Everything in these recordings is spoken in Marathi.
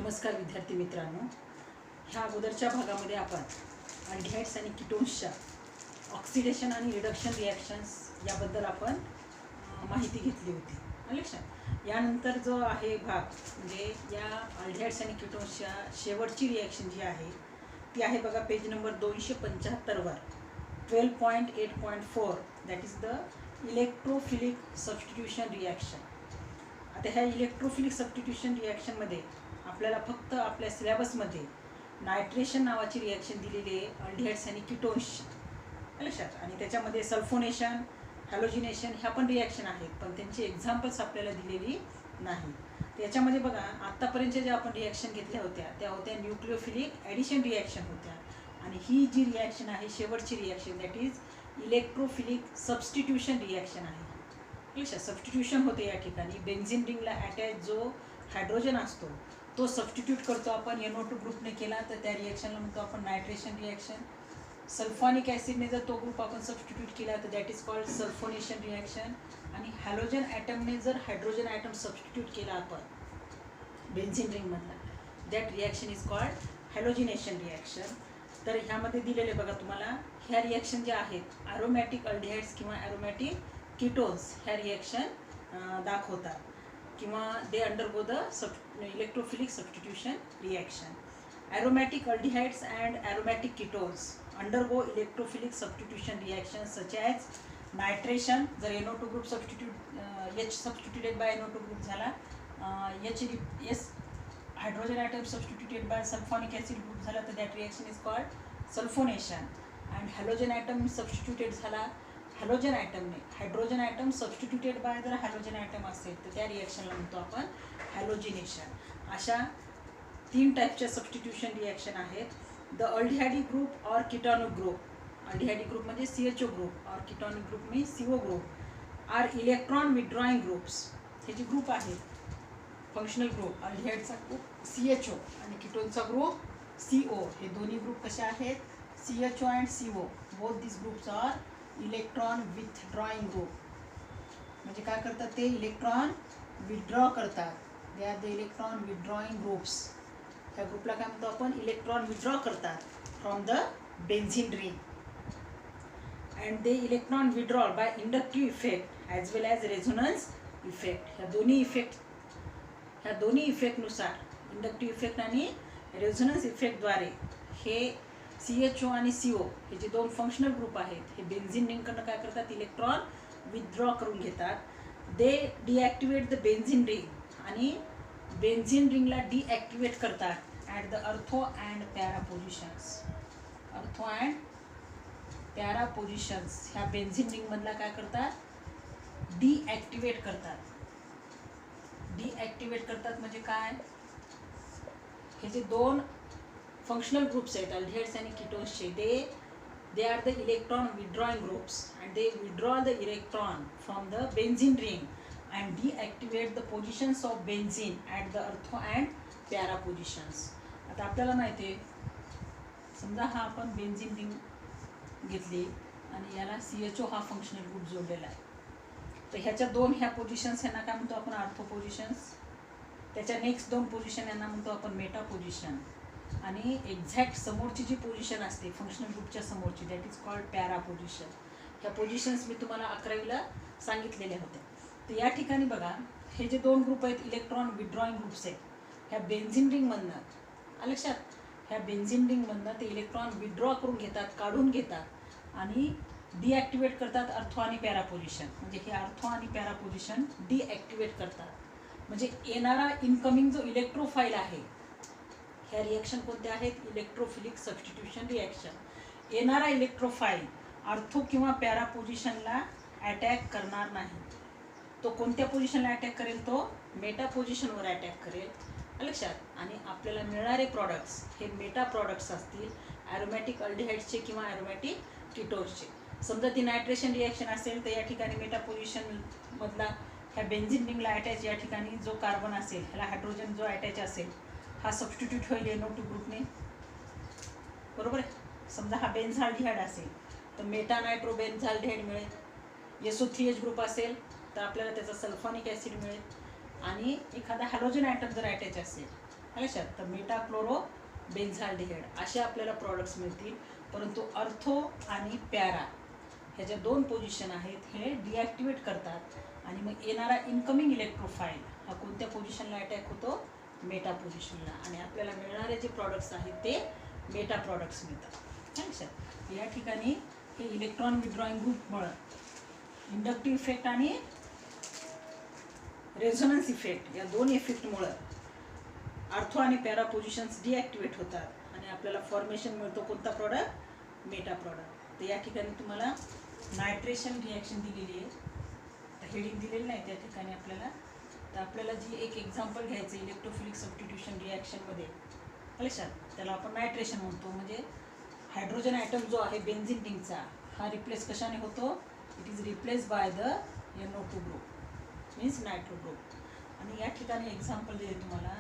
नमस्कार विद्यार्थी मित्रांनो, ह्या अगोदरच्या भागामध्ये आपण अल्डिहाइड्स आणि कीटोन्सच्या ऑक्सिडेशन आणि रिडक्शन रिॲक्शन्स याबद्दल आपण माहिती घेतली होती लक्षात. यानंतर जो आहे भाग म्हणजे या अल्डिहाइड्स आणि कीटोन्सच्या शेवटची रिॲक्शन जी आहे ती आहे बघा पेज नंबर 275 वर 12.8.4 that is the electrophilic substitution reaction. आता ह्या इलेक्ट्रोफिलिक सबस्टिट्यूशन रिॲक्शनमध्ये आपल्याला फक्त आपल्या सिलेबसमध्ये नायट्रेशन नावाची रिॲक्शन दिलेली आहे अल्डिहाइड्स आणि कीटोन्सची लक्षात. आणि त्याच्यामध्ये सल्फोनेशन हॅलोजिनेशन ह्या पण रिॲक्शन आहेत, पण त्यांची एक्झाम्पल्स आपल्याला दिलेली नाही. त्याच्यामध्ये बघा आत्तापर्यंत ज्या आपण रिॲक्शन घेतल्या होत्या त्या होत्या न्यूक्लिओफिलिक ॲडिशन रिॲक्शन होत्या. आणि ही जी रिॲक्शन आहे शेवटची reaction that is electrophilic substitution reaction आहे लक्षात. सबस्टिट्यूशन होते या ठिकाणी बेन्झीन रिंगला अटॅच जो हायड्रोजन असतो तो सबस्टिट्यूट करतो आपण NO2 ग्रुपने केला तर त्या रिॲक्शनला म्हणतो आपण नायट्रेशन रिॲक्शन. सल्फॉनिक ॲसिडने जर तो ग्रुप आपण सबस्टिट्यूट केला तर that is called sulphonation reaction. आणि हॅलोजन ॲटमने जर हायड्रोजन ॲटम सबस्टिट्यूट केला आपण बेन्झीन रिंगमधला that reaction is called halogenation reaction. तर ह्यामध्ये दिलेले बघा तुम्हाला ह्या रिॲक्शन ज्या आहेत ॲरोमॅटिक अल्डिहाइड्स किंवा ॲरोमॅटिक कीटोन्स ह्या रिॲक्शन दाखवतात किंवा they undergo the electrophilic substitution reaction. Aromatic aldehydes and aromatic ketones undergo electrophilic substitution reaction such as nitration. जर NO2 group substitute H substituted by NO2 group झाला, H hydrogen atom substituted by sulphonic acid group झाला तर that reaction is called sulphonation. And halogen atom substituted झाला हॅलोजन ॲटमने हायड्रोजन ॲटम सबस्टिट्यूटेड बाय जर हॅलोजन ॲटम असेल तर त्या रिॲक्शनला म्हणतो आपण हॅलोजिनेशन. अशा 3 टाईपच्या सबस्टिट्यूशन रिॲक्शन आहेत. द अल्डिहाइडिक ग्रुप और कीटोनिक ग्रुप. अल्डिहाइडिक ग्रुप म्हणजे CHO ग्रुप और कीटोनिक ग्रुप म्हणजे CO group are electron withdrawing groups. हे जे ग्रुप आहेत फंक्शनल ग्रुप अल्डिहाइडचा ग्रुप CHO आणि कीटोनचा ग्रुप CO. हे दोन्ही ग्रुप कसे आहेत CHO and CO both this groups are electron withdrawing group. म्हणजे काय करतात ते इलेक्ट्रॉन विथड्रॉ करतात. They are the electron withdrawing groups. ह्या ग्रुपला काय म्हणतो आपण इलेक्ट्रॉन विथड्रॉ करतात from the benzene ring. And they electron withdraw by inductive effect as well as resonance effect. ह्या दोन्ही इफेक्टनुसार इंडक्टिव्ह इफेक्ट आणि रेझोनन्स इफेक्टद्वारे हे CHO आणि CO हे जे 2 फंक्शनल ग्रुप आहेत हे बेन्झीन रिंगकडनं काय करतात इलेक्ट्रॉन विथड्रॉ करून घेतात. दे डिॲक्टिवेट द बेन्झीन रिंग आणि बेन्झीन रिंगला डिॲक्टिवेट करतात at the ortho and para positions. अर्थो अँड पॅरा पोझिशन्स ह्या बेन्झीन रिंगमधला काय करतात डिॲक्टिवेट करतात. डिॲक्टिवेट करतात म्हणजे काय हे जे 2 फंक्शनल ग्रुप्स आहेत अल्डिहाइड्स आणि कीटोन्सचे they are the electron withdrawing groups and they withdraw the electron from the benzene ring and deactivate the positions of benzene at the ortho and para positions. आता आपल्याला माहिती आहे समजा हा आपण बेन्झीन रिंग घेतली आणि याला CHO हा फंक्शनल ग्रुप जोडलेला आहे तर ह्याच्या 2 ह्या पोझिशन्स यांना काय म्हणतो आपण आर्थो पोझिशन्स. त्याच्या नेक्स्ट 2 पोझिशन यांना म्हणतो आपण मेटा पोझिशन. आणि एक्झॅक्ट समोरची जी पोझिशन असते फंक्शनल ग्रुपच्या समोरची that is called para position. ह्या पोझिशन्स मी तुम्हाला 11वीला सांगितलेल्या होत्या. तर या ठिकाणी बघा हे जे 2 ग्रुप आहेत इलेक्ट्रॉन विथड्रॉइंग ग्रुप्स आहेत ह्या बेन्झीन रिंगमधनं लक्षात ह्या बेन्झीन रिंगमधनं ते इलेक्ट्रॉन विथड्रॉ करून घेतात काढून घेतात आणि डिॲक्टिवेट करतात अर्थो आणि पॅरा पोझिशन. म्हणजे हे अर्थो आणि पॅरा पोझिशन डिॲक्टिवेट करतात. म्हणजे येणारा इनकमिंग जो इलेक्ट्रोफाईल आहे ह्या रिॲक्शन कोणत्या आहेत इलेक्ट्रोफिलिक सबस्टिट्यूशन रिॲक्शन. येणारा इलेक्ट्रोफाईल अर्थो किंवा पॅरा पोझिशनला अटॅक करणार नाही. तो कोणत्या पोझिशनला अटॅक करेल तो मेटा पोझिशनवर अटॅक करेल लक्षात. आणि आपल्याला मिळणारे प्रॉडक्ट्स हे मेटा प्रॉडक्ट्स असतील ॲरोमॅटिक अल्डिहाइड्सचे किंवा ॲरोमॅटिक कीटोन्सचे. समजा ती नायट्रेशन रिॲक्शन असेल तर या ठिकाणी मेटा पोझिशनमधला ह्या बेन्झीन रिंगला अटॅच या ठिकाणी जो कार्बन असेल ह्याला हायड्रोजन जो अटॅच असेल हा सबस्टिट्यूट होईल NO2 ग्रुपने बरोबर आहे. समजा हा बेन्झाल्डिहाइड असेल तर मेटा नायट्रो बेन्झाल्डिहाइड मिळेल. SO3H ग्रुप असेल तर आपल्याला त्याचा सल्फॉनिक ॲसिड मिळेल. आणि एखादा हॅलोजन ॲटम जर अटॅच असेल लक्षात. तर मेटाक्लोरो बेन्झाल्डिहाइड असे आपल्याला प्रॉडक्ट्स मिळतील. परंतु अर्थो आणि पॅरा ह्याच्या 2 पोझिशन आहेत, हे डिॲक्टिवेट करतात आणि मग येणारा इनकमिंग इलेक्ट्रोफाईल हा कोणत्या पोझिशनला अटॅक होतो? मेटा पोझिशनला. आणि आपल्याला मिळणारे जे प्रॉडक्ट्स आहेत ते मेटा प्रॉडक्ट्स मिळतात. लक्षात. या ठिकाणी हे इलेक्ट्रॉन विथड्रॉइंग ग्रुपमुळं इंडक्टिव्ह इफेक्ट आणि रेझोनन्स इफेक्ट या 2 इफेक्टमुळं अर्थो आणि पॅरा पोझिशन्स डिॲक्टिवेट होतात आणि आपल्याला फॉर्मेशन मिळतो कोणता प्रॉडक्ट? Meta product. तर या ठिकाणी तुम्हाला नायट्रेशन रिॲक्शन दिलेली आहे, तर हेडिंग दिलेली नाही त्या ठिकाणी आपल्याला. तर आपल्याला जी एक एक्झाम्पल घ्यायचं इलेक्ट्रोफिलिक सबस्टिट्यूशन रिॲक्शनमध्ये, लक्षात, त्याला आपण नायट्रेशन म्हणतो. म्हणजे हायड्रोजन ॲटम जो आहे बेन्झिन रिंगचा हा रिप्लेस कशाने होतो? It is replace by the NO2 group means nitro group. आणि या ठिकाणी एक्झाम्पल दिले तुम्हाला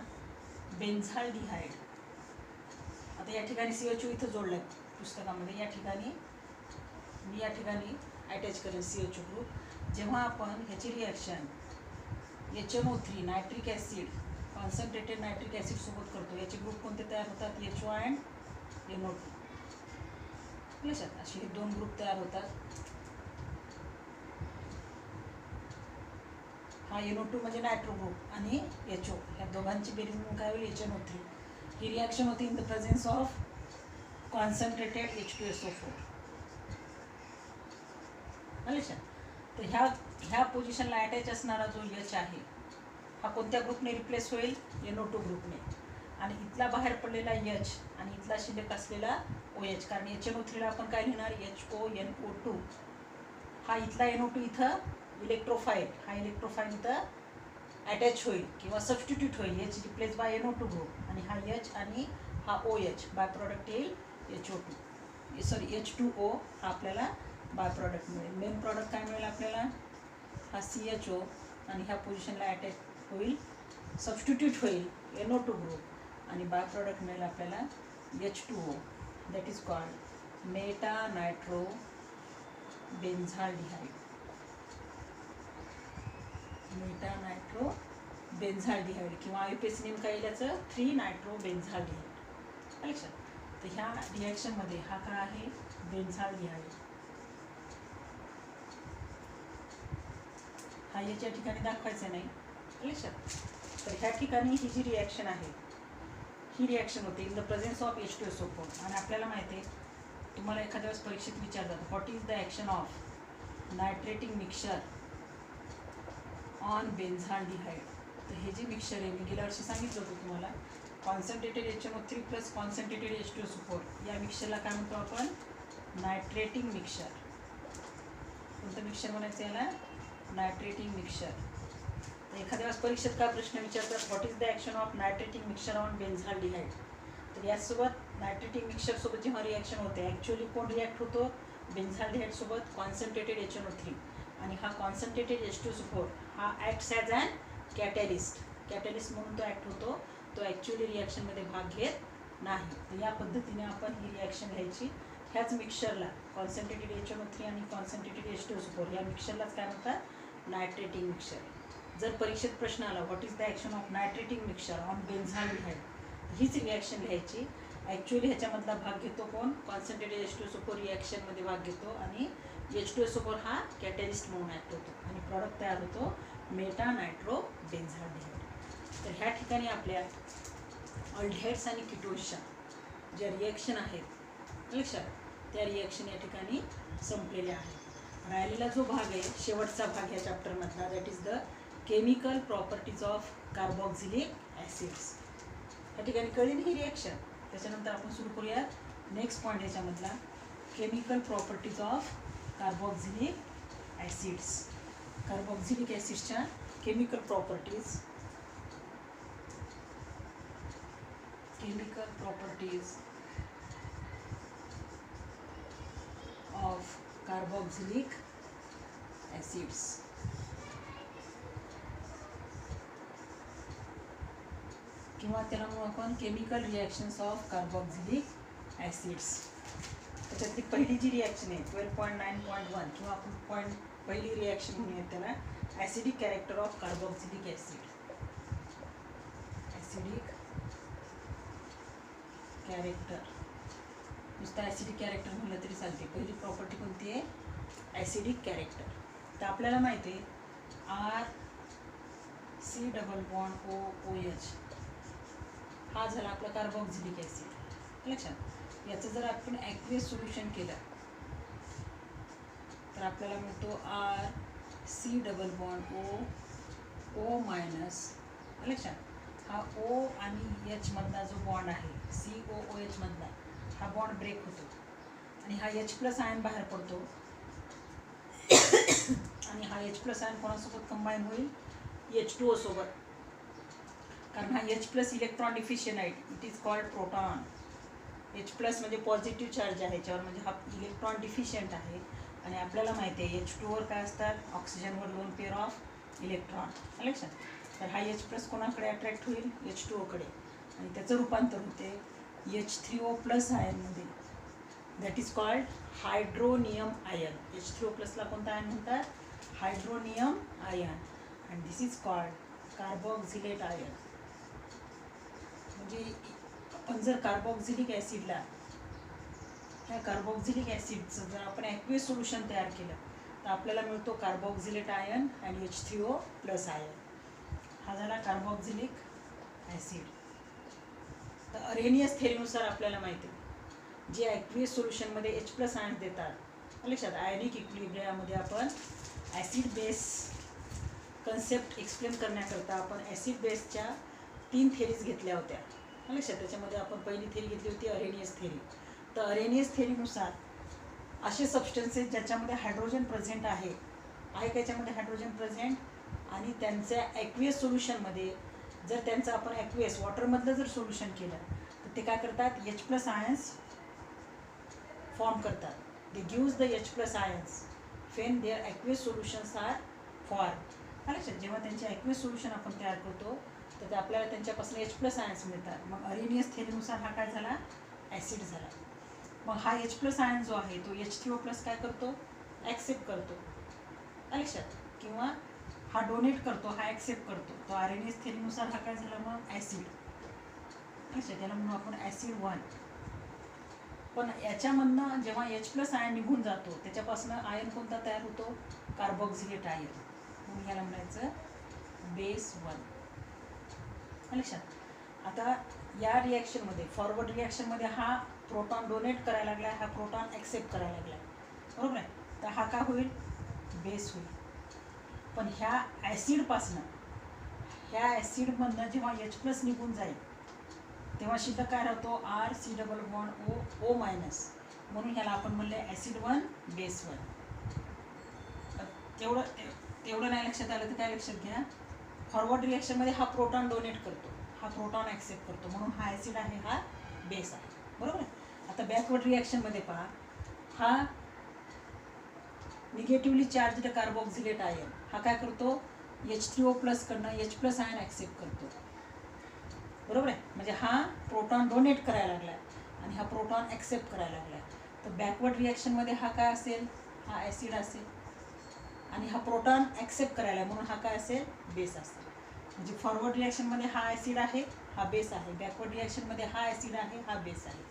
बेन्झाल्डिहाइड. आता या ठिकाणी CHO इथं जोडलं आहे पुस्तकामध्ये. या ठिकाणी मी अटॅच करेन CHO ग्रुप. जेव्हा आपण ह्याची reaction HNO3 nitric acid concentrated nitric acid सोबत करतो, याचे ग्रुप कोणते तयार होतात? HO and NO2. लक्षात. असे हे 2 ग्रुप तयार होतात. हा NO2 म्हणजे नायट्रो ग्रुप आणि HO ह्या दोघांची बेरीज म्हणून काय होईल? HNO3. ही रिॲक्शन होती in the presence of concentrated H2SO4. लक्षात. तर ह्या पोझिशनला अटॅच असणारा जो H आहे हा कोणत्या ग्रुपने रिप्लेस होईल? NO2 ग्रुपने. आणि इथला बाहेर पडलेला H आणि इथला शिल्लक असलेला OH, कारण HNO3ला आपण काय लिहिणार? HONO2. हा इथला NO2 इथं इलेक्ट्रोफाईल, हा इलेक्ट्रोफाईल इथं अटॅच होईल किंवा सबस्टिट्यूट होईल. H replace by NO2 group आणि हा H आणि हा OH बाय प्रॉडक्ट येईल H2O हा आपल्याला बाय प्रॉडक्ट मिळेल. मेन प्रॉडक्ट काय मिळेल आपल्याला? हा CHO आणि ह्या पोझिशनला अटॅच होईल, सबस्टिट्यूट होईल NO2 ग्रुप आणि बाय प्रॉडक्ट मिळेल आपल्याला H2O. That is called meta nitro benzaldehyde. Meta nitro benzaldehyde किंवा IUPAC नेम काय येईल याचं? 3 नायट्रो बेन्झाल्डिहाइड. लक्षात. तर ह्या रिॲक्शनमध्ये हा काय आहे? बेन्झाल्डिहाइड. हा याच्या ठिकाणी दाखवायचा नाही. लक्षात. तर ह्या ठिकाणी ही जी रिॲक्शन आहे ही रिॲक्शन होते in the presence of H2SO4. आणि आपल्याला माहिती आहे, तुम्हाला एखाद्या वेळेस परीक्षेत विचारतात what is the action of nitrating mixture on benzaldehyde. तर हे जे मिक्सचर आहे मी गेल्या वर्षी सांगितलं होतं तुम्हाला, concentrated HNO3 plus concentrated H2SO4 या मिक्सचरला काय म्हणतो आपण? नायट्रेटिंग मिक्सचर. कोणतं मिक्सचर म्हणायचं याला? Nitrating mixture. तर एखाद्या वेळेस परीक्षेत काय प्रश्न विचारतात what is the action of nitrating mixture on benzaldehyde. तर यासोबत नायट्रेटिंग मिक्सचरसोबत जेव्हा रिॲक्शन होते ॲक्च्युअली कोण रिॲक्ट होतो? बेन्झाल्डिहाइडसोबत कॉन्सन्ट्रेटेड HNO3 आणि हा कॉन्सन्ट्रेटेड H2SO4 हा ॲक्ट्स ॲज अॅन कॅटॅलिस्ट म्हणून तो ॲक्ट होतो. तो ॲक्च्युअली रिॲक्शनमध्ये भाग घेत नाही. तर या पद्धतीने आपण ही रिॲक्शन घ्यायची. ह्याच मिक्सचरला कॉन्सन्ट्रेटेड HNO3 आणि कॉन्सन्ट्रेटेड H2SO4 या मिक्सचरलाच काय म्हणतात? Nitrating mixture. जर परीक्षेत प्रश्न आला what is the action of nitrating mixture on benzaldehyde, हीच रिॲक्शन घ्यायची. ॲक्च्युअली ह्याच्यामधला भाग घेतो कोण? कॉन्सन्ट्रेटेड H2SO4 रिॲक्शनमध्ये भाग घेतो आणि H2SO4 हा कॅटॅलिस्ट म्हणून ॲक्ट होतो आणि प्रॉडक्ट तयार होतो मेटा नायट्रो बेन्झाल्डिहाइड. तर ह्या ठिकाणी आपल्या अल्डिहाइड्स आणि किटोन्सच्या ज्या रिॲक्शन आहेत लक्षात, त्या रिॲक्शन या ठिकाणी संपलेल्या आहेत. राहिलेला जो भाग आहे शेवटचा भाग ह्या चॅप्टरमधला, that is the chemical properties of carboxylic acids. या ठिकाणी कळली ही रिॲक्शन. त्याच्यानंतर आपण सुरू करूयात नेक्स्ट पॉईंट याच्यामधला, chemical properties of carboxylic acids. Carboxylic ॲसिड्सच्या chemical properties. Chemical properties of carboxylic acids. किंवा त्याला म्हणू आपण chemical reactions of carboxylic acids. त्याच्यातली पहिली जी रिॲक्शन आहे 12.9.1 किंवा आपण पहिली रिॲक्शन म्हणूया त्याला acidic character of carboxylic acid. Acidic character, नुसतं ॲसिडिक कॅरेक्टर म्हणलं तरी चालते. पहिली प्रॉपर्टी कोणती आहे? Acidic character. तर आपल्याला माहिती आहे RC≡OOH हा झाला आपला कार्बोक्सिलिक ॲसिड. लक्षात, याचं जर आपण ॲक्वियस सोल्युशन केलं तर आपल्याला मिळतो RC≡OO-. लक्षात, हा O आणि H मधला जो बॉन्ड आहे COOH मधला हा बॉन्ड ब्रेक होतो आणि हा H+ आयन बाहेर पडतो आणि हा H+ आयन कोणासोबत कंबाईन होईल? H2O सोबत. कारण हा H+ इलेक्ट्रॉन डिफिशियंट आहे. It is called proton. H+ म्हणजे पॉझिटिव्ह चार्ज आहे याच्यावर, म्हणजे हा इलेक्ट्रॉन डिफिशियंट आहे. आणि आपल्याला माहिती आहे H2वर काय असतात? ऑक्सिजनवर लोन पेअर ऑफ इलेक्ट्रॉन. लक्षात, तर हा H+ कोणाकडे अट्रॅक्ट होईल? H2O कडे, आणि त्याचं रूपांतर होते H3O+ आयनमध्ये. That is called hydronium ion. H3O+ला कोणता आयन म्हणतात? Hydronium ion. And this is called carboxylate ion. म्हणजे आपण जर कार्बोक्सिलिक ॲसिडला, ह्या कार्बोक्सिलिक ॲसिडचं जर आपण ॲक्वियस सोल्युशन तयार केलं तर आपल्याला मिळतो कार्बोक्सिलेट आयन आणि H3O+ आयन. हा झाला कार्बोक्सिलिक ॲसिड. तर अरेनियस थेरीनुसार आपल्याला माहिती आहे जे ॲक्वियस सोल्युशनमध्ये H+ आयन देतात. लक्षात, आयनिक इक्विलिब्रियामध्ये आपण ॲसिड बेस कन्सेप्ट एक्सप्लेन करण्याकरता आपण ॲसिड बेसच्या 3 थेरीज घेतल्या होत्या. लक्षात, त्याच्यामध्ये आपण पहिली थेरी घेतली होती अरेनियस थेरी. तर अरेनियस थेरीनुसार असे सबस्टन्सेस ज्याच्यामध्ये हायड्रोजन प्रेझेंट आहे का याच्यामध्ये हायड्रोजन प्रेझेंट, आणि त्यांच्या ॲक्वियस सोल्युशनमध्ये जर त्यांचं आपण ॲक्वियस वॉटरमधलं जर सोल्युशन केलं तर ते काय करतात? H+ आयन्स फॉर्म करतात. They gives the H+ ions when their aqueous solutions are form. लक्षात, जेव्हा त्यांचे ॲक्वियस सोल्युशन आपण तयार करतो तर ते आपल्याला त्यांच्यापासून H+ आयन्स मिळतात. मग अरेनियस थेरीनुसार हा काय झाला? ॲसिड झाला. मग हा H+ आयन जो आहे तो H3O+ काय करतो? ॲक्सेप्ट करतो. लक्षात, किंवा हा डोनेट करतो, हा ॲक्सेप्ट करतो. तो अरेनियस थेरीनुसार हा काय झाला? मग ॲसिड. लक्षात, त्याला म्हणून आपण ॲसिड 1. पण याच्यामधनं जेव्हा H+ आयन निघून जातो त्याच्यापासून आयन कोणता तयार होतो? Carboxylate ion. म्हणून याला म्हणायचं बेस 1. लक्षात, आता या रिॲक्शनमध्ये फॉरवर्ड रिॲक्शनमध्ये हा प्रोटॉन डोनेट करायला लागला, हा प्रोटॉन ॲक्सेप्ट करायला लागला. बरोबर आहे, तर हा काय होईल? बेस होईल. पण ह्या ॲसिडमधनं जेव्हा H+ निघून जाईल तेव्हा शिल्लक काय राहतो? RC≡OO-. म्हणून ह्याला आपण म्हणले ॲसिड 1 बेस 1. तेवढं नाही लक्षात आलं तर काय लक्षात घ्या, फॉरवर्ड रिॲक्शनमध्ये हा प्रोटॉन डोनेट करतो, हा प्रोटॉन ॲक्सेप्ट करतो, म्हणून हा ॲसिड आहे, हा बेस आहे. बरोबर आहे. आता बॅकवर्ड रिॲक्शनमध्ये पहा, हा निगेटिव्हली चार्जड कार्बोक्सिलेट आयन हा काय करतो? H3O+ कडनं H+ आयन ॲक्सेप्ट करतो. बरोबर आहे, म्हणजे हा प्रोटॉन डोनेट करायला लागला आणि हा प्रोटॉन ॲक्सेप्ट करायला लागला. तर बॅकवर्ड रिॲक्शनमध्ये हा काय असेल? हा ॲसिड असेल, आणि हा प्रोटॉन ॲक्सेप्ट करायला म्हणून हा काय असेल? बेस असेल. म्हणजे फॉरवर्ड रिॲक्शनमध्ये हा ॲसिड आहे, हा बेस आहे. बॅकवर्ड रिॲक्शनमध्ये हा ॲसिड आहे, हा बेस आहे.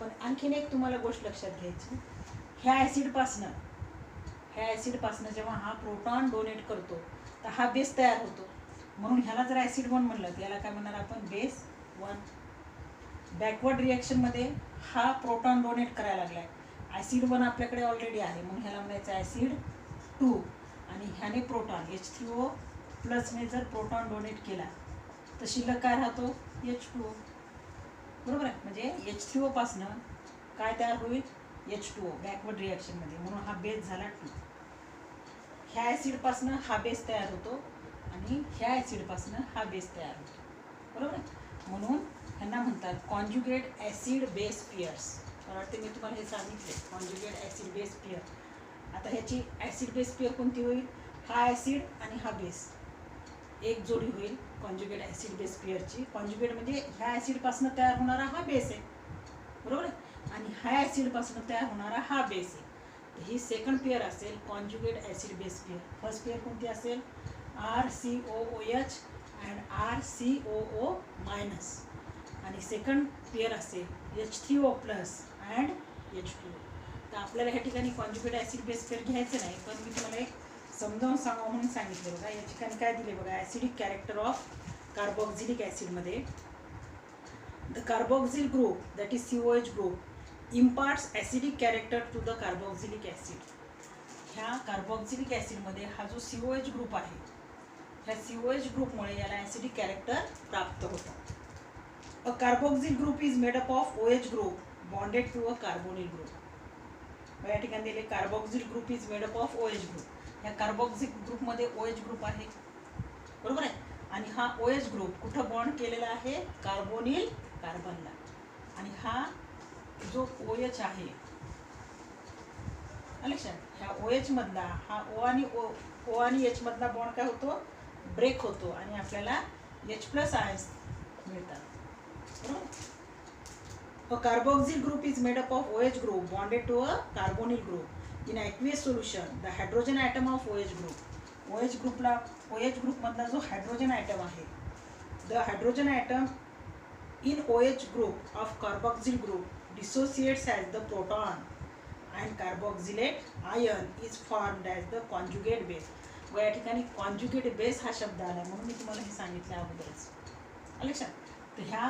पण आणखीन एक तुम्हाला गोष्ट लक्षात घ्यायची, ह्या ॲसिडपासनं जेव्हा हा प्रोटॉन डोनेट करतो तर हा बेस तयार होतो. म्हणून ह्याला जर ॲसिड 1 म्हणलं तर याला काय म्हणणार आपण? बेस 1. बॅकवर्ड रिॲक्शनमध्ये हा प्रोटॉन डोनेट करायला लागला आहे, ॲसिड 1 आपल्याकडे ऑलरेडी आहे, म्हणून ह्याला म्हणायचं ॲसिड 2. आणि ह्याने प्रोटॉन H3O+ने जर प्रोटॉन डोनेट केला तर शिल्लक काय राहतो? H2O. बरोबर आहे, म्हणजे H3O पासनं काय तयार होईल? H2O बॅकवर्ड रिॲक्शनमध्ये, म्हणून हा बेस झाला 2. ह्या ॲसिडपासनं हा बेस तयार होतो आणि ह्या ॲसिडपासनं हा बेस तयार होतो. बरोबर आहे, म्हणून ह्यांना म्हणतात कॉन्ज्युगेट ॲसिड बेस पेअर्स. मला वाटते मी तुम्हाला हे सांगितले, कॉन्ज्युगेट ॲसिड बेस पेअर. आता ह्याची ॲसिड बेस पेअर कोणती होईल? हा ॲसिड आणि हा बेस एक जोडी होईल कॉन्ज्युगेट ॲसिड बेस पेअरची. कॉन्ज्युगेट म्हणजे ह्या ॲसिडपासून तयार होणारा हा बेस आहे. बरोबर आहे, आणि ह्या ॲसिडपासून तयार होणारा हा बेस आहे. ही सेकंड पेअर असेल conjugate acid base pair. First pair कोणती असेल? RCOOH and RCOO-. आणि आणि सेकंड पेअर असेल H3O प्लस अँड H2O. तर आपल्याला ह्या ठिकाणी कॉन्जुगेट ॲसिड बेस पेअर घ्यायचं नाही, पण मी तुम्हाला एक समजावून सांगावं म्हणून सांगितलं. बघा या ठिकाणी काय दिले बघा, ॲसिडिक कॅरेक्टर ऑफ कार्बोक्झिलिक ॲसिडमध्ये the carboxyl group that is COH group imparts acidic character to the carboxylic acid. ह्या कार्बोक्झिलिक ॲसिडमध्ये हा जो COH ग्रुप आहे, ह्या COH ग्रुपमुळे याला ॲसिडिक कॅरेक्टर प्राप्त होतं. A carboxyl group is made up of OH group bonded to a carbonyl group. या ठिकाणी दिले carboxyl group is made up of OH group. ह्या कार्बोक्झिल ग्रुपमध्ये OH ग्रुप आहे, बरोबर आहे. आणि हा OH ग्रुप कुठं बॉन्ड केलेला आहे, कार्बोनिल कार्बनला. आणि हा जो OH आहे लक्षात, ह्या OH मधला हा O आणि H मधला बॉन्ड काय होतो, ब्रेक होतो आणि आपल्याला H+ आयन्स मिळतात, बरोबर. A carboxyl group is made up of OH group bonded to a carbonyl group. In aqueous solution, the hydrogen atom of OH group. OH group मधला जो हायड्रोजन atom आहे, the hydrogen atom in OH group of carboxyl group dissociates as the proton and carboxylate ion is formed as the conjugate base. व या ठिकाणी कॉन्जुगेट बेस हा शब्द आला म्हणून मी तुम्हाला हे सांगितलं अगोदरच, लक्षात. तर ह्या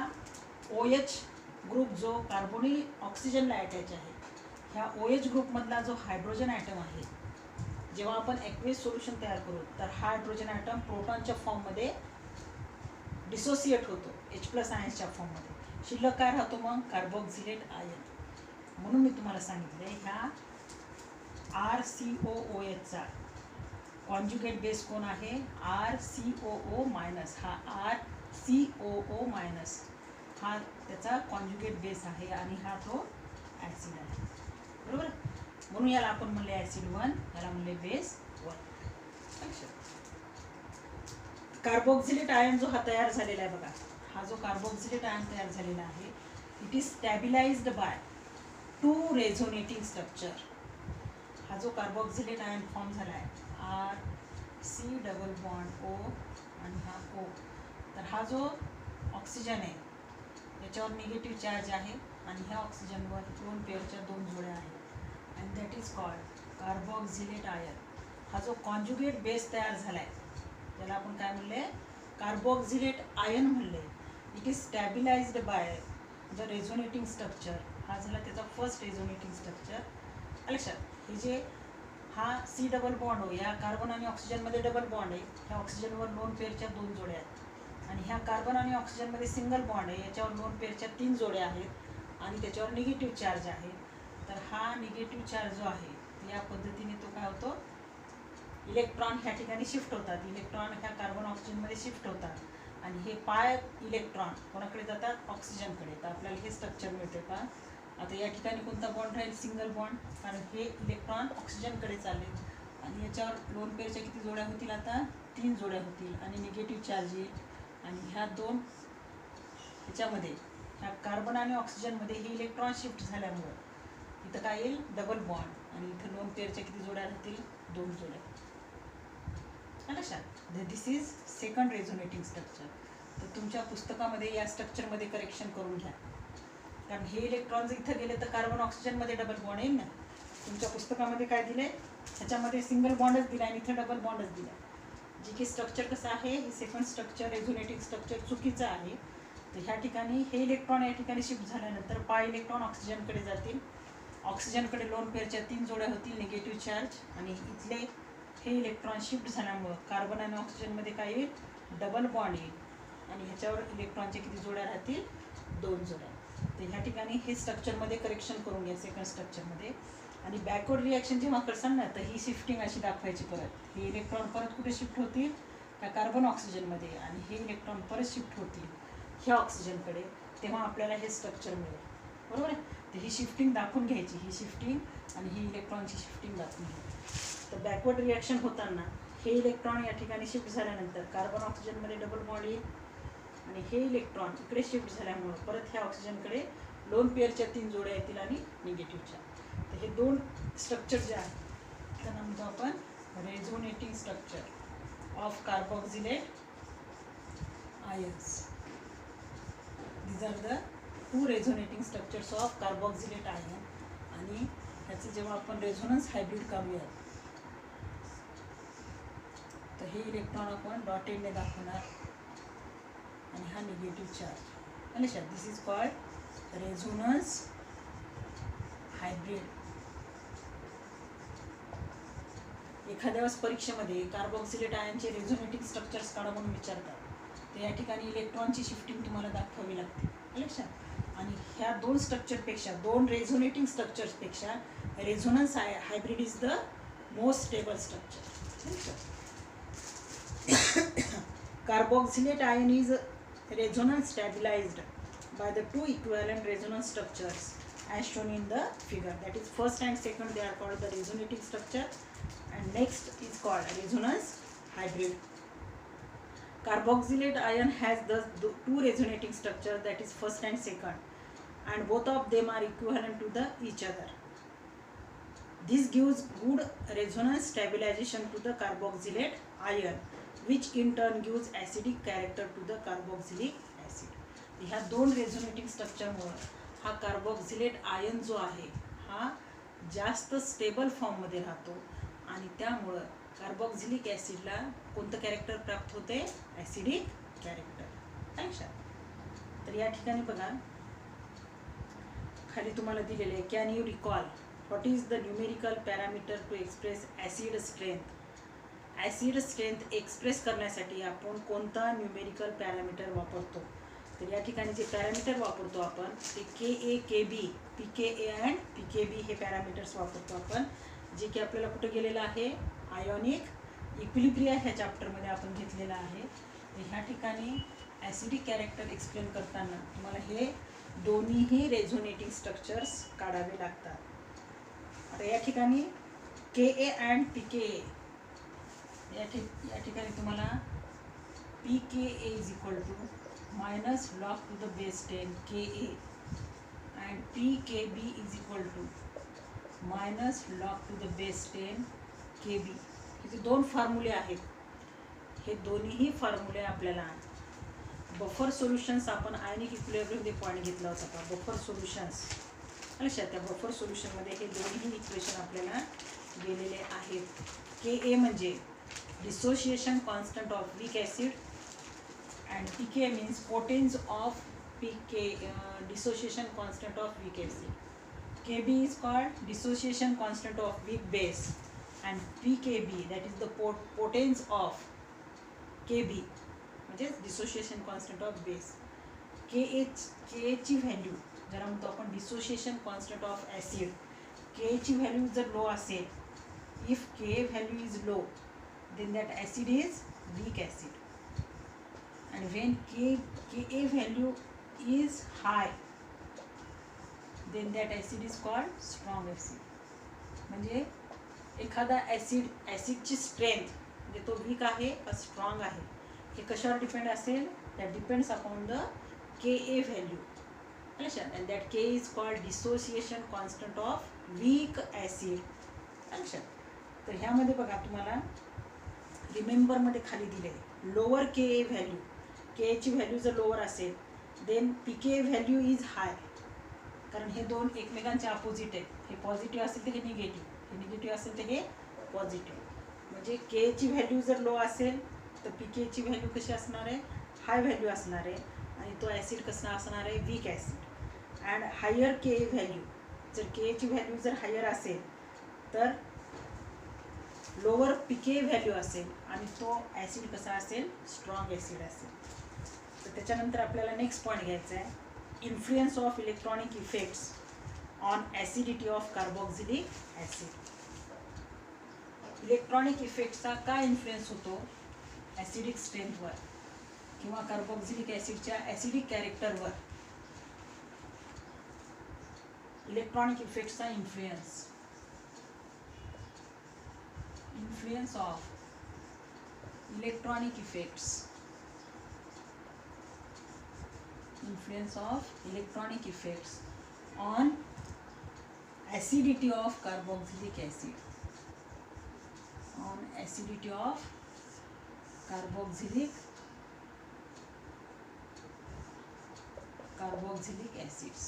OH ग्रुप जो कार्बोनिल ऑक्सिजनला अटॅच आहे, ह्या OH ग्रुपमधला जो हायड्रोजन ॲटम आहे, जेव्हा आपण ॲक्वेस सोल्युशन तयार करू तर हा हायड्रोजन ॲटम प्रोटॉनच्या फॉर्ममध्ये डिसोसिएट होतो, H+ आयन्सच्या फॉर्ममध्ये. शिल्लक काय राहतो मग, कार्बोक्झिलेट आयन. म्हणून मी तुम्हाला सांगितलं ह्या RCOOHचा कॉन्जुगेट बेस कोण आहे, RCOO-. हा RCOO- हा त्याचा कॉन्जुगेट बेस आहे आणि हा तो ॲसिड आहे, बरोबर. म्हणून याला आपण म्हणले ॲसिड 1, याला म्हणले बेस 1. कार्बोक्झिलेट आयन जो हा तयार झालेला आहे बघा, हा जो कार्बोक्झिलेट आयन तयार झालेला आहे, it is stabilized by 2 resonating structure. हा जो कार्बोक्झिलेट आयन फॉर्म झाला आहे RC डबल बॉन्ड O आणि हा O, तर हा जो ऑक्सिजन आहे याच्यावर निगेटिव्ह चार्ज आहे आणि ह्या ऑक्सिजनवर 2 पेअरच्या 2 जोड्या आहेत and that is called carboxylate ion. हा जो कॉन्जुगेट बेस तयार झाला आहे त्याला आपण काय म्हणले, कार्बोक्झिलेट आयन म्हणले. It is stabilized by the resonating structure. हा झाला त्याचा फर्स्ट रेझोनेटिंग स्ट्रक्चर, लक्षात. हे जे हा C डबल बॉन्ड हो, या कार्बन आणि ऑक्सिजनमध्ये डबल बॉन्ड आहे, ह्या ऑक्सिजनवर 2 पेअरच्या 2 जोड्या आहेत. आणि ह्या कार्बन आणि ऑक्सिजनमध्ये सिंगल बॉन्ड आहे, याच्यावर 2 पेअरच्या 3 जोड्या आहेत आणि त्याच्यावर निगेटिव्ह चार्ज आहे. तर हा निगेटिव्ह चार्ज जो आहे या पद्धतीने तो काय होतो, इलेक्ट्रॉन ह्या ठिकाणी शिफ्ट होतात. इलेक्ट्रॉन ह्या कार्बन ऑक्सिजनमध्ये शिफ्ट होतात आणि हे पाय इलेक्ट्रॉन कोणाकडे जातात, ऑक्सिजनकडे. तर आपल्याला हे स्ट्रक्चर मिळते का. आता या ठिकाणी कोणता बॉन्ड राहील, सिंगल बॉन्ड, कारण हे इलेक्ट्रॉन ऑक्सिजनकडे चालले आणि याच्यावर 2 पेअरच्या किती जोड्या होतील, आता 3 जोड्या होतील आणि निगेटिव्ह चार्ज येईल. आणि ह्या 2 ह्याच्यामध्ये ह्या कार्बन आणि ऑक्सिजनमध्ये हे इलेक्ट्रॉन शिफ्ट झाल्यामुळं इथं काय येईल, डबल बॉन्ड आणि इथं 2 पेअरच्या किती जोड्या राहतील, 2 जोड्या, लक्षात. दिस इज सेकंड रेझोनेटिंग स्ट्रक्चर. तर तुमच्या पुस्तकामध्ये या स्ट्रक्चरमध्ये करेक्शन करून घ्या, कारण हे इलेक्ट्रॉन जर इथं गेले तर कार्बन ऑक्सिजनमध्ये डबल बॉन्ड येईल ना. तुमच्या पुस्तकामध्ये काय दिले, ह्याच्यामध्ये सिंगल बॉन्डच दिला आणि इथं डबल बॉन्डच दिला. जे की स्ट्रक्चर कसं आहे, हे सेकंड स्ट्रक्चर रेझोनेटिंग स्ट्रक्चर चुकीचं आहे. तर ह्या ठिकाणी हे इलेक्ट्रॉन या ठिकाणी शिफ्ट झाल्यानंतर पाय इलेक्ट्रॉन ऑक्सिजनकडे जातील, ऑक्सिजनकडे 2 पेअरच्या 3 जोड्या होतील, निगेटिव्ह चार्ज. आणि इथले हे इलेक्ट्रॉन शिफ्ट झाल्यामुळं कार्बन आणि ऑक्सिजनमध्ये काय येईल, डबल बॉन्ड येईल आणि ह्याच्यावर इलेक्ट्रॉनच्या किती जोड्या राहतील, 2 जोड्या. तर ह्या ठिकाणी हे स्ट्रक्चरमध्ये करेक्शन करून घ्या सेकंड स्ट्रक्चरमध्ये. आणि बॅकवर्ड रिॲक्शन जेव्हा करसाल ना, तर ही शिफ्टिंग अशी दाखवायची परत. हे इलेक्ट्रॉन परत कुठे शिफ्ट होतील, त्या कार्बन ऑक्सिजनमध्ये, आणि हे इलेक्ट्रॉन परत शिफ्ट होतील ह्या ऑक्सिजनकडे, तेव्हा आपल्याला हे स्ट्रक्चर मिळेल, बरोबर आहे. तर ही शिफ्टिंग दाखवून घ्यायची, ही शिफ्टिंग आणि ही इलेक्ट्रॉनची शिफ्टिंग दाखवून घ्यायची. तर बॅकवर्ड रिॲक्शन होताना हे इलेक्ट्रॉन या ठिकाणी शिफ्ट झाल्यानंतर कार्बन ऑक्सिजनमध्ये डबल बॉन्ड येईल आणि हे इलेक्ट्रॉन इकडे शिफ्ट झाल्यामुळं परत ह्या ऑक्सिजनकडे 2 पेअरच्या 3 जोड्या येतील आणि निगेटिव्ह चार्ज. तर हे 2 स्ट्रक्चर जे आहेत त्यांना म्हणतो आपण resonating structure of carboxylate ions. these are the two resonating structures of carboxylate ion. आणि ह्याचं जेव्हा आपण रेझोनन्स हायब्रिड काढूया तर हे इलेक्ट्रॉन आपण डॉटेडने दाखवणार आणि हा निगेटिव्ह चार्ज आणि दिस इज कॉल्ड रेझोनन्स हायब्रिड. एखाद्या वेळेस परीक्षेमध्ये कार्बोक्सिलेट आयनचे रेझोनेटिंग स्ट्रक्चर्स काढा म्हणून विचारतात, तर या ठिकाणी इलेक्ट्रॉनची शिफ्टिंग तुम्हाला दाखवावी लागते लक्षात. आणि ह्या दोन स्ट्रक्चरपेक्षा, दोन रेझोनेटिंग स्ट्रक्चर्सपेक्षा resonance hybrid is the most stable structure. Carboxylate ion is resonance stabilized by the two equivalent resonance structures as shown in the figure. That is, first and second they are called the resonating structure, and next is called resonance hybrid. Carboxylate ion has the two resonating structures, that is first and second, and both of them are equivalent to the each other. This gives good resonance stabilization to the carboxylate ion, which in turn gives acidic character to the carboxylic acid. ह्या दोन रेझोनेटिंग स्ट्रक्चरमुळे हा कार्बोक्सिलेट आयन जो आहे हा जास्त स्टेबल फॉर्ममध्ये राहतो आणि त्यामुळं कार्बोक्सिलिक ॲसिडला कोणतं कॅरेक्टर प्राप्त होते? Acidic character. लक्षात. तर या ठिकाणी बघा खाली तुम्हाला दिलेले आहे, can you recall what is the numerical parameter to express acid strength. Acid strength express करण्यासाठी आपण कोणता न्यूमेरिकल पॅरामीटर वापरतो? तर या ठिकाणी जे पॅरामीटर वापरतो आपण ते KA, KB, PKA and PKB हे पॅरामीटर्स वापरतो आपण, जे की आपल्याला कुठं गेलेलं आहे? आयोनिक इक्विलिब्रिया ह्या चॅप्टरमध्ये आपण घेतलेलं आहे. तर ह्या ठिकाणी ॲसिडिक कॅरेक्टर एक्सप्लेन करताना तुम्हाला हे दोन्हीही रेझोनेटिंग स्ट्रक्चर्स काढावे लागतात. आता या ठिकाणी KA अँड PKA या ठिकाणी तुम्हाला PKA is equal to minus log to the base 10 KA and PKB is equal to minus log to the base 10 KB. हे दोन फॉर्म्युले आहेत. हे दोन्हीही फॉर्म्युले आपल्याला बफर सोल्युशन्स आपण आयनिक इक्विलिब्रियममध्ये पॉईंट घेतला होता का बफर सोल्युशन्स लक्षात. त्या बफर सोल्युशनमध्ये हे दोन्ही इक्वेशन आपल्याला गेलेले आहेत. KA म्हणजे dissociation constant of weak acid and PK means potence of dissociation constant of weak acid. KB is called dissociation constant of weak base, and PKB, that is the potence of KB म्हणजे dissociation constant of base. KA ची व्हॅल्यू ज्याला म्हणतो आपण dissociation constant of acid, KA ची व्हॅल्यू जर लो असेल, if KA value is low, then that acid is weak acid, and when KA value is high, then that acid is called strong acid. म्हणजे एखादा ॲसिडची स्ट्रेंथ म्हणजे तो वीक आहे का स्ट्रॉंग आहे हे कशावर डिपेंड असेल? That depends upon the KA value. लक्षात. And that K is called dissociation constant of weak acid. लक्षात. तर ह्यामध्ये बघा तुम्हाला रिमेंबरमध्ये खाली दिले लोअर KA व्हॅल्यू, KAची व्हॅल्यू जर लोअर असेल then PK value is high, कारण हे दोन एकमेकांच्या अपोजिट आहेत. हे पॉझिटिव्ह असेल तर हे निगेटिव्ह, हे निगेटिव्ह असेल तर हे पॉझिटिव्ह. म्हणजे KAची व्हॅल्यू जर लो असेल तर PKची व्हॅल्यू कशी असणार आहे? हाय व्हॅल्यू असणार आहे, आणि तो ॲसिड कसा असणार आहे? Weak acid. And higher KA value, जर KAची व्हॅल्यू जर हायर असेल तर लोअर PK व्हॅल्यू असेल आणि तो ॲसिड कसा असेल? स्ट्रॉंग ॲसिड असेल. तर त्याच्यानंतर आपल्याला नेक्स्ट पॉईंट घ्यायचा आहे, influence of electronic effects on acidity of carboxylic acid. Electronic इफेक्ट्सचा काय इन्फ्लुएन्स होतो ॲसिडिक स्ट्रेंथवर किंवा कार्बोक्सिलिक ॲसिडच्या ॲसिडिक कॅरेक्टरवर? इलेक्ट्रॉनिक इफेक्ट्सचा influence of electronic effects on acidity of carboxylic acid, on acidity of carboxylic carboxylic acids.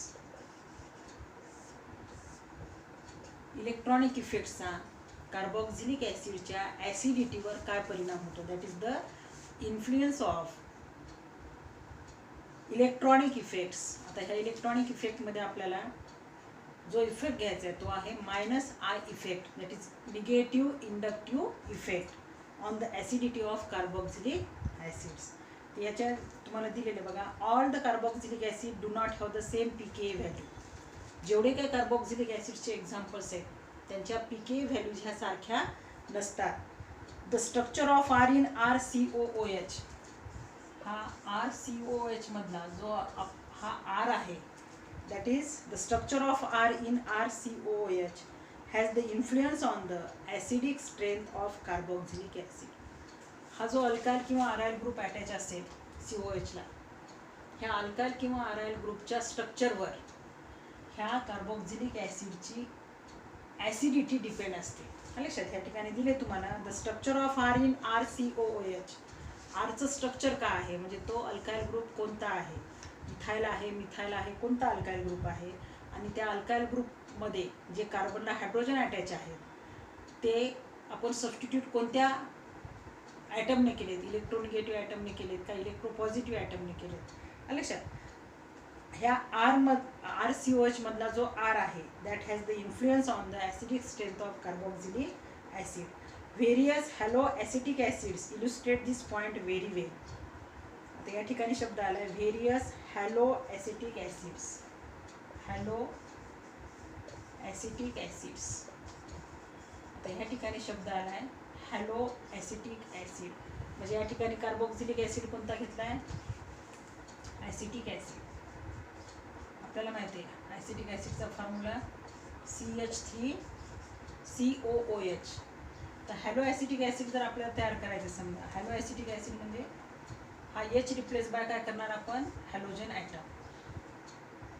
Electronic इफेक्ट्सचा कार्बोक्सिलिक ॲसिडच्या ॲसिडिटीवर काय परिणाम होतो? That is the influence of electronic effects. आता ह्या इलेक्ट्रॉनिक इफेक्टमध्ये आपल्याला जो इफेक्ट घ्यायचा आहे तो आहे -I effect, that is negative inductive effect on the acidity of carboxylic acids. याच्या तुम्हाला दिलेले बघा, all the carboxylic acid do not have the same pKa value. जेवढे काही कार्बोक्सिलिक ॲसिडचे एक्झाम्पल्स आहेत त्यांच्या pKa व्हॅल्यूज ह्या सारख्या नसतात. The structure of R in RCOOH, हा RCOH मधला जो हा R आहे, that is the structure of R in RCOOH has the influence on the acidic strength of carboxylic acid. हा जो अल्काइल किंवा अराइल ग्रुप अटॅच असेल COH ला, ह्या अल्काइल किंवा अराइल ग्रुपच्या स्ट्रक्चरवर ह्या कार्बोक्सिलिक ॲसिडची ॲसिडिटी डिपेंड असते. लक्षात ह्या ठिकाणी दिले तुम्हाला the structure of R in RCOOH. आरचं स्ट्रक्चर काय आहे म्हणजे तो अल्काइल ग्रुप कोणता आहे, इथाइल आहे, मिथाइल आहे, कोणता अल्काइल ग्रुप आहे, आणि त्या अल्काइल ग्रुपमध्ये जे कार्बनला हायड्रोजन अटॅच आहेत ते आपण सबस्टिट्यूट कोणत्या ॲटमने केलेत, इलेक्ट्रोनिगेटिव्ह ॲटमने केलेत का इलेक्ट्रोपॉझिटिव्ह ॲटमने केलेत. लक्षात ह्या RCOH मधला जो R आहे that has the influence on the acidic strength of carboxylic acid. Various halo acetic acids illustrate this point very well. आता या ठिकाणी शब्द आला आहे various halo acetic acids. Halo acetic acids. आता या ठिकाणी शब्द आला आहे हॅलो ॲसिटिक ॲसिड. म्हणजे या ठिकाणी कार्बोक्सिलिक ॲसिड कोणता घेतला आहे, ॲसिटिक ॲसिड. आपल्याला माहिती आहे ॲसिटिक ॲसिडचा फॉर्म्युला CH3COOH. तर हॅलो ॲसिटिक ॲसिड जर आपल्याला तयार करायचं समजा, हॅलो ॲसिटिक ॲसिड म्हणजे हा H रिप्लेस बाय काय करणार आपण, हॅलोजन ॲटम.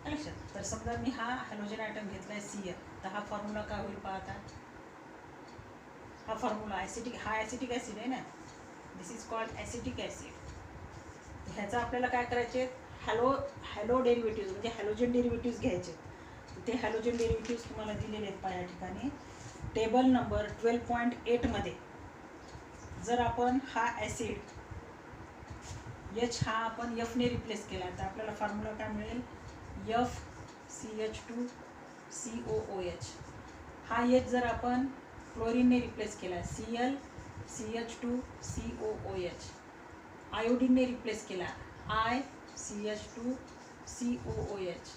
लक्षात. तर समजा मी हा हॅलोजन ॲटम घेतला आहे Cl, तर हा फॉर्म्युला काय होईल पाहता, हा फॉर्म्युला ॲसिटिक, हा ॲसिटिक ॲसिड आहे ना, दिस इज कॉल्ड ॲसिटिक ॲसिड. ह्याचा आपल्याला काय करायचे, हॅलो डेरिव्हेटिव्ज म्हणजे हॅलोजन डेरिव्हेटिव्ज घ्यायचे. ते हॅलोजन डेरिव्हेटिव्ज तुम्हाला दिलेले आहेत पहा या ठिकाणी टेबल नंबर 12.8 मध्ये. जर आपण हा ॲसिड H हा आपण F ने रिप्लेस केला तर आपल्याला फॉर्म्युला काय मिळेल, FCH2COOH. हा H जर आपण क्लोरीनने रिप्लेस केला ClCH2COOH. आयोडीनने रिप्लेस केला ICH2COOH.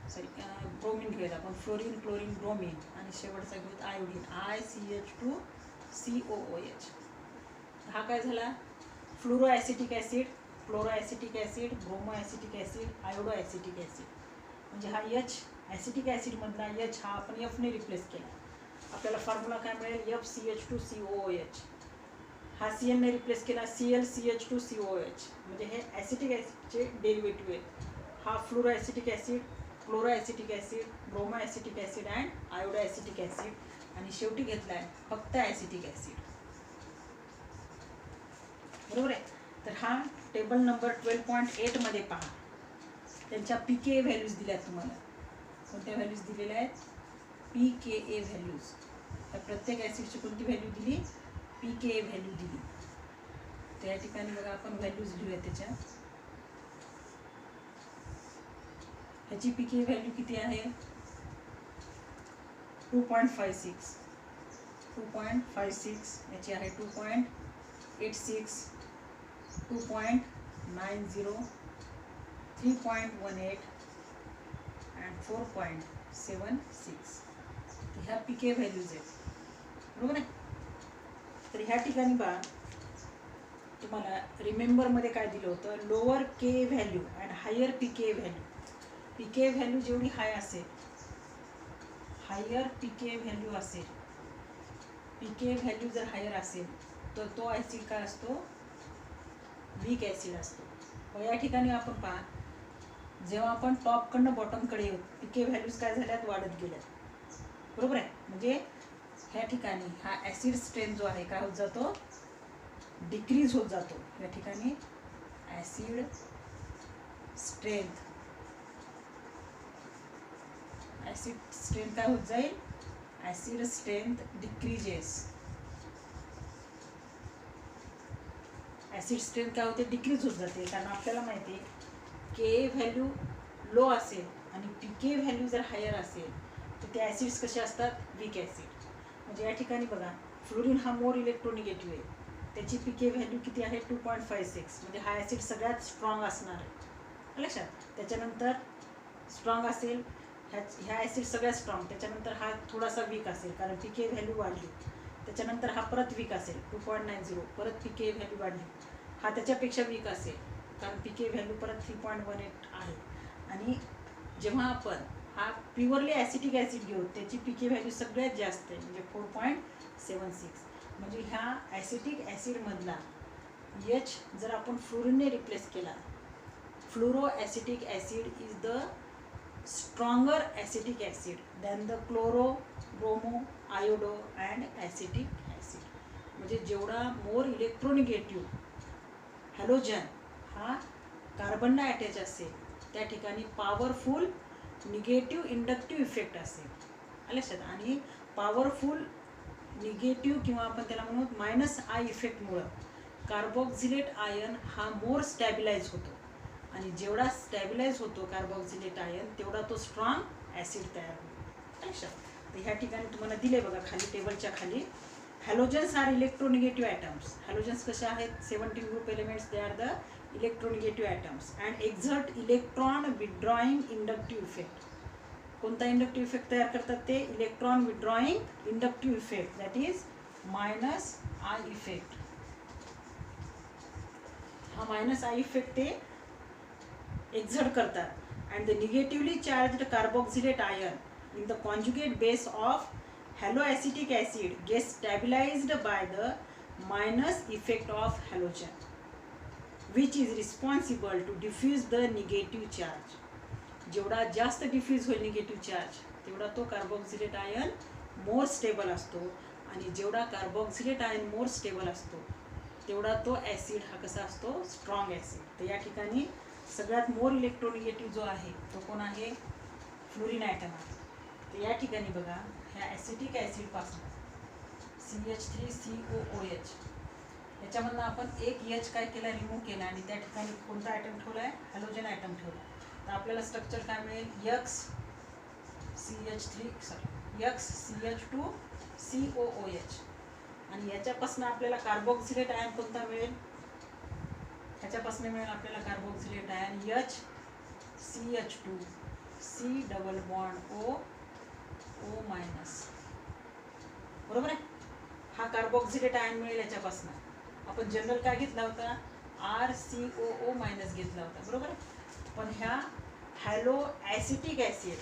सॉरी ब्रोमीन घेऊयात आपण, फ्लोरीन, क्लोरीन, ब्रोमीन, आणि शेवटचा घेऊयात आयोडीन ICH2COOH. हा काय झाला, fluoro acetic acid, fluoro acetic acid, bromo acetic acid, iodo acetic acid. म्हणजे हा H ॲसिटिक ॲसिडमधला H हा आपण F ने रिप्लेस केला. आपल्याला फॉर्म्युला काय मिळेल, FCH2COOH. हा Cl ने रिप्लेस केला ClCH2COOH. म्हणजे हे ॲसिटिक ॲसिडचे डेरिव्हेटिव्ह आहेत. हा fluoro acetic acid, chloro acetic acid, bromo acetic acid and iodo acetic acid, आणि शेवटी घेतला आहे फक्त ॲसिटिक ॲसिड. बरोबर आहे. तर हा टेबल नंबर 12.8 मध्ये पहा, त्यांच्या pKa व्हॅल्यूज दिल्यात तुम्हाला. कोणत्या व्हॅल्यूज दिलेल्या आहेत, pKa व्हॅल्यूज. तर प्रत्येक ॲसिडची कोणती व्हॅल्यू दिली, pKa व्हॅल्यू दिली. त्या ठिकाणी बघा आपण व्हॅल्यूज लिहूया त्याच्या. ह्याची pKa व्हॅल्यू किती आहे, 2.56. 2.56. याची आहे 2.86, 2.90, 3.18 अँड 4.76. ह्या pKa व्हॅल्यूज आहेत. बरोबर आहे. तर ह्या ठिकाणी बघा तुम्हाला रिमेंबरमध्ये काय दिलं होतं, lower Ka value and higher pKa value. pKa value जेवढी हाय असेल, हायर pKa व्हॅल्यू असेल, pKa व्हॅल्यू जर हायर असेल तर तो ॲसिड काय असतो, वीक ॲसिड असतो. व या ठिकाणी आपण पहा जेव्हा आपण टॉपकडनं बॉटमकडे येऊ pKa व्हॅल्यूज काय झाल्यात, वाढत गेल्यात. बरोबर आहे. म्हणजे ह्या ठिकाणी हा ॲसिड स्ट्रेंथ जो आहे काय होत जातो, डिक्रीज होत जातो. या ठिकाणी ॲसिड स्ट्रेंथ ॲसिड स्ट्रेंथ काय होत जाईल, acid strength decreases. Acid strength काय होते, डिक्रीज होत जाते. कारण आपल्याला माहिती आहे के व्हॅल्यू लो असेल आणि पी के व्हॅल्यू जर हायर असेल तर ते ॲसिड्स कसे असतात, वीक ॲसिड. म्हणजे या ठिकाणी बघा फ्लोरीन हा मोर इलेक्ट्रोनिगेटिव्ह आहे, त्याची पी के व्हॅल्यू किती आहे 2.56. म्हणजे हा ॲसिड सगळ्यात स्ट्रॉंग असणार आहे लक्षात. त्याच्यानंतर स्ट्रॉंग असेल, ह्या ॲसिड सगळ्यात स्ट्रॉंग, त्याच्यानंतर हा थोडासा वीक असेल कारण पी के व्हॅल्यू वाढली. त्याच्यानंतर हा परत वीक असेल 2.90, परत पी के व्हॅल्यू वाढली. हा त्याच्यापेक्षा वीक असेल कारण पी के व्हॅल्यू परत 3.18 आहे. आणि जेव्हा आपण हा प्युअरली ॲसिटिक ॲसिड घेऊ त्याची पी के व्हॅल्यू सगळ्यात जास्त आहे म्हणजे 4.76. म्हणजे ह्या ॲसिटिक ॲसिडमधला एच जर आपण फ्लोरीनने रिप्लेस केला, fluoro acetic acid is the stronger acetic acid than the chloro, bromo, iodo and acetic acid. म्हणजे जेवढा मोर इलेक्ट्रोनिगेटिव्ह हॅलोजन हा कार्बनला अटॅच असेल त्या ठिकाणी पॉवरफुल निगेटिव्ह इंडक्टिव्ह इफेक्ट असेल लक्षात. आणि पॉवरफुल निगेटिव्ह किंवा आपण त्याला म्हणू मायनस आय इफेक्टमुळं कार्बोक्झिलेट आयन हा मोर स्टॅबिलाइज होतो. आणि जेवढा स्टॅबिलाइज होतो कार्बोक्झिलेट आयन तेवढा तो स्ट्रॉंग ॲसिड तयार होतो लक्षात. तर ह्या ठिकाणी तुम्हाला दिले बघा खाली टेबलच्या खाली, halogens are electronegative atoms. Halogens कसे आहेत, 17 group elements, they are the electronegative atoms and exert electron withdrawing inductive effect. कोणता इंडक्टिव्ह इफेक्ट तयार करतात ते, electron withdrawing inductive effect, that is minus I effect. हा मायनस आय इफेक्ट ते एक्झर्ट करतात. And the negatively charged carboxylate ion in the conjugate base of haloacetic acid get stabilized by the minus effect of halogen which is responsible to diffuse the negative charge. जेवढा जास्त डिफ्यूज होईल निगेटिव्ह चार्ज तेवढा तो कार्बोक्झिलेट आयन मोर स्टेबल असतो. आणि जेवढा कार्बोक्झिलेट आयन मोर स्टेबल असतो तेवढा तो ॲसिड हा कसा असतो, स्ट्रॉंग ॲसिड. तर या ठिकाणी सगळ्यात मोर इलेक्ट्रोनिगेटिव्ह जो आहे तो कोण आहे, फ्लोरीन ॲटम आहे. तर या ठिकाणी बघा ह्या ॲसिटिक ॲसिडपासून CH3COOH याच्यामधनं आपण एक एच काय केला, रिमूव्ह केला आणि त्या ठिकाणी कोणता ॲटम ठेवला आहे, हॅलोजन ॲटम ठेवला. तर आपल्याला स्ट्रक्चर काय मिळेल, XCH2COOH. आणि याच्यापासून आपल्याला कार्बोक्झिलेट आयन कोणता मिळेल, ह्याच्यापासून मिळेल आपल्याला carboxylate ion HCH2C double bond O minus. बरोबर आहे. हा कार्बोक्झिलेट आयन मिळेल याच्यापासून. आपण जनरल काय घेतला होता, RCOO मायनस घेतला होता बरोबर आहे. पण ह्या हॅलो ॲसिटिक ॲसिड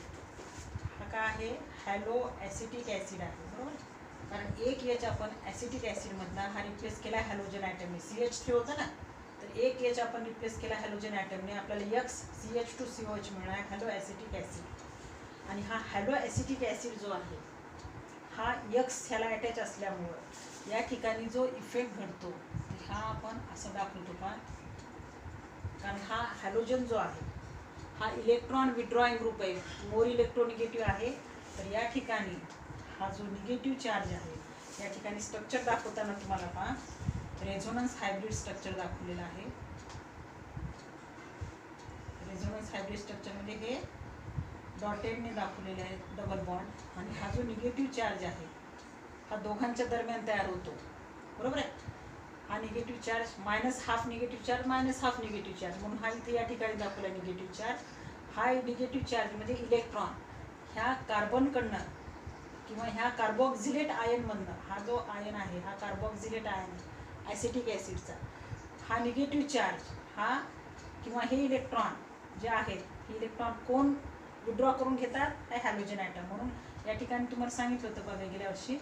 हा काय आहे, हॅलो ॲसिटिक ॲसिड आहे बरोबर. कारण एक एच आपण ॲसिटिक ॲसिडमधला हा रिप्लेस केला हॅलोजन ॲटमने, CH3 होतं ना, तर एक एच आपण रिप्लेस केला हॅलोजन ॲटमने, आपल्याला XCH2COH मिळणार आहे हॅलो ॲसिटिक ॲसिड. आणि हा हॅलो ॲसिटिक ॲसिड जो आहे हा X ह्याला अटॅच असल्यामुळं या ठिकाणी जो इफेक्ट घडतो हा आपण असं दाखवतो का, कारण हा हॅलोजन जो आहे हा इलेक्ट्रॉन विथड्रॉईंग ग्रुप आहे, मोर इलेक्ट्रोनिगेटिव्ह आहे. तर या ठिकाणी हा जो निगेटिव्ह चार्ज आहे या ठिकाणी स्ट्रक्चर दाखवताना तुम्हाला पहा रेझोनन्स हायब्रिड स्ट्रक्चर दाखवलेलं आहे. रेझोनन्स हायब्रिड स्ट्रक्चरमध्ये हे डॉटेडने दाखवलेले आहे डबल बॉन्ड. आणि हा जो निगेटिव्ह चार्ज आहे हा दोघांच्या दरम्यान तयार होतो बरोबर आहे. हा negative charge minus half negative charge minus half negative charge म्हणून हा इथे या ठिकाणी दाखवला निगेटिव्ह चार्ज. हा निगेटिव्ह चार्ज म्हणजे इलेक्ट्रॉन ह्या कार्बनकडनं किंवा ह्या कार्बोक्झिलेट आयनमधनं, हा जो आयन आहे हा कार्बोक्झिलेट आयन ॲसिटिक ॲसिडचा, हा निगेटिव्ह चार्ज हा किंवा हे इलेक्ट्रॉन जे आहेत हे इलेक्ट्रॉन कोण विड्रॉ करून घेतात, हे हॅलोजन ॲटम. म्हणून या ठिकाणी तुम्हाला सांगितलं होतं बघा गेल्या वर्षी,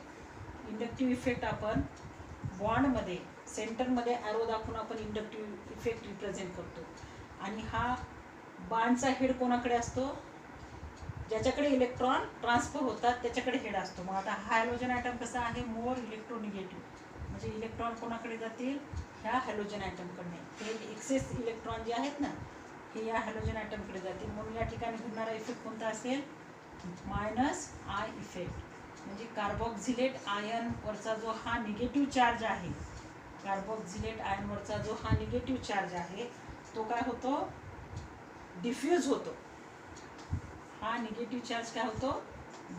इंडक्टिव्ह इफेक्ट आपण बॉन्डमध्ये सेंटरमध्ये ॲरो दाखवून आपण इंडक्टिव्ह इफेक्ट रिप्रेझेंट करतो. आणि हा बाणचा हेड कोणाकडे असतो, ज्याच्याकडे इलेक्ट्रॉन ट्रान्सफर होतात त्याच्याकडे हेड असतो. मग आता हा हॅलोजन ॲटम कसा आहे, मोर इलेक्ट्रोनिगेटिव्ह, म्हणजे इलेक्ट्रॉन कोणाकडे जातील, ह्या हॅलोजन ॲटमकडे. हे एक्सेस इलेक्ट्रॉन जे आहेत ना हे या हॅलोजन ॲटमकडे जातील. म्हणून या ठिकाणी घडणारा इफेक्ट कोणता असेल, मायनस आय इफेक्ट म्हणजे कार्बोक्झिलेट आयनवरचा जो हा निगेटिव्ह चार्ज आहे, कार्बोक्झिलेट आयनवरचा जो हा निगेटिव्ह चार्ज आहे तो काय होतो, डिफ्यूज होतो. हा निगेटिव्ह चार्ज काय होतो,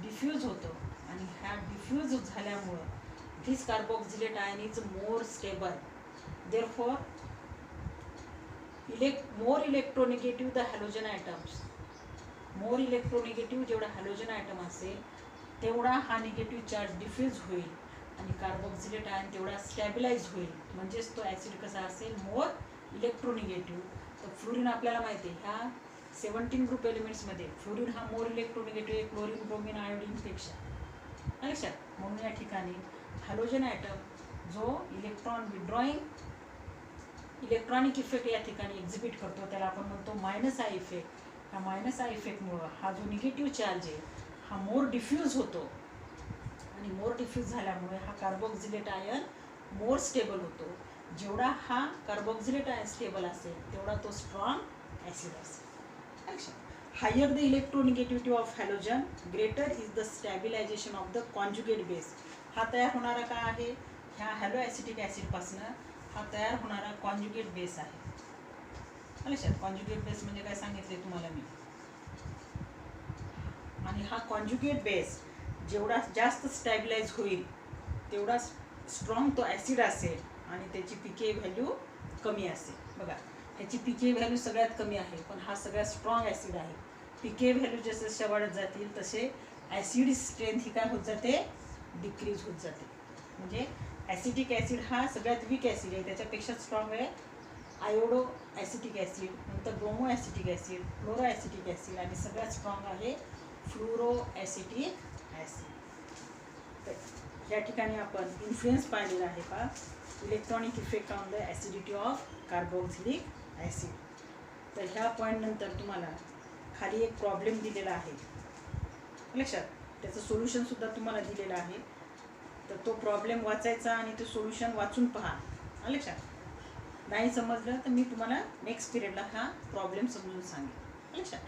डिफ्यूज होतो. आणि ह्या डिफ्यूज झाल्यामुळं this carboxylate ion is more stable. Therefore more electronegative the halogen atoms, more electronegative जेवढा हॅलोजन ॲटम असेल तेवढा हा निगेटिव्ह चार्ज डिफ्यूज होईल आणि कार्बोक्झिलेट आयन तेवढा स्टॅबिलाइज होईल. म्हणजेच तो ॲसिड कसा असेल, मोर इलेक्ट्रोनिगेटिव्ह. तर फ्लोरीन आपल्याला माहिती आहे ह्या 17 ग्रुप एलिमेंट्समध्ये फ्लोरीन हा मोर इलेक्ट्रोनिगेटिव्ह आहे क्लोरीन, ब्रोमीन, आयोडीनपेक्षा. लक्षात. म्हणून या ठिकाणी हॅलोजन ॲटम जो इलेक्ट्रॉन विड्रॉईंग इलेक्ट्रॉनिक इफेक्ट या ठिकाणी एक्झिबिट करतो त्याला आपण म्हणतो मायनस आय इफेक्ट. ह्या मायनस आय इफेक्टमुळं हा जो निगेटिव्ह चार्ज आहे हा मोर डिफ्यूज होतो आणि मोर डिफ्यूज झाल्यामुळे हा कार्बोक्झिलेट आयन मोर स्टेबल होतो. जेवढा हा कार्बोक्झिलेट आयन स्टेबल असेल तेवढा तो स्ट्रॉंग ॲसिड असेल. Higher the electronegativity of halogen greater is the stabilization of the conjugate base. हा तयार होणारा काय आहे, ह्या हॅलो ॲसिटिक ॲसिडपासनं हा तयार होणारा कॉन्जुगेट बेस आहे. लक्षात. कॉन्जुगेट बेस म्हणजे काय सांगितले तुम्हाला मी. आणि हा कॉन्जुगेट बेस जेवढा जास्त स्टॅबिलाइज होईल तेवढा स्ट्रॉंग तो ॲसिड असेल आणि त्याची पीके व्हॅल्यू कमी असेल. बघा ह्याची पीके व्हॅल्यू सगळ्यात कमी आहे पण हा सगळ्यात स्ट्रॉंग ॲसिड आहे. पीके व्हॅल्यू जसे वाढत जातील तसे ॲसिड स्ट्रेंथ ही काय होत जाते, डिक्रीज होत जाते. म्हणजे ॲसिटिक ॲसिड हा सगळ्यात वीक ॲसिड आहे, त्याच्यापेक्षा स्ट्रॉंग आहे आयोडो ॲसिटिक ॲसिड, नंतर bromo acetic acid, fluoro acetic acid आणि सगळ्यात स्ट्रॉंग आहे फ्लोरो ॲसिटिक ॲसिड. तर या ठिकाणी आपण इन्फ्लुएन्स पाहिलेला आहे का, electronic effect on the acidity of carboxylic acid. तर ह्या पॉईंटनंतर तुम्हाला खाली एक प्रॉब्लेम दिलेला आहे लक्षात, त्याचं सोल्युशनसुद्धा तुम्हाला दिलेलं आहे. तर तो प्रॉब्लेम वाचायचा आणि ते सोल्युशन वाचून पहा. लक्षात. नाही समजलं तर मी तुम्हाला नेक्स्ट पिरियडला हा प्रॉब्लेम समजून सांगेन. लक्षात.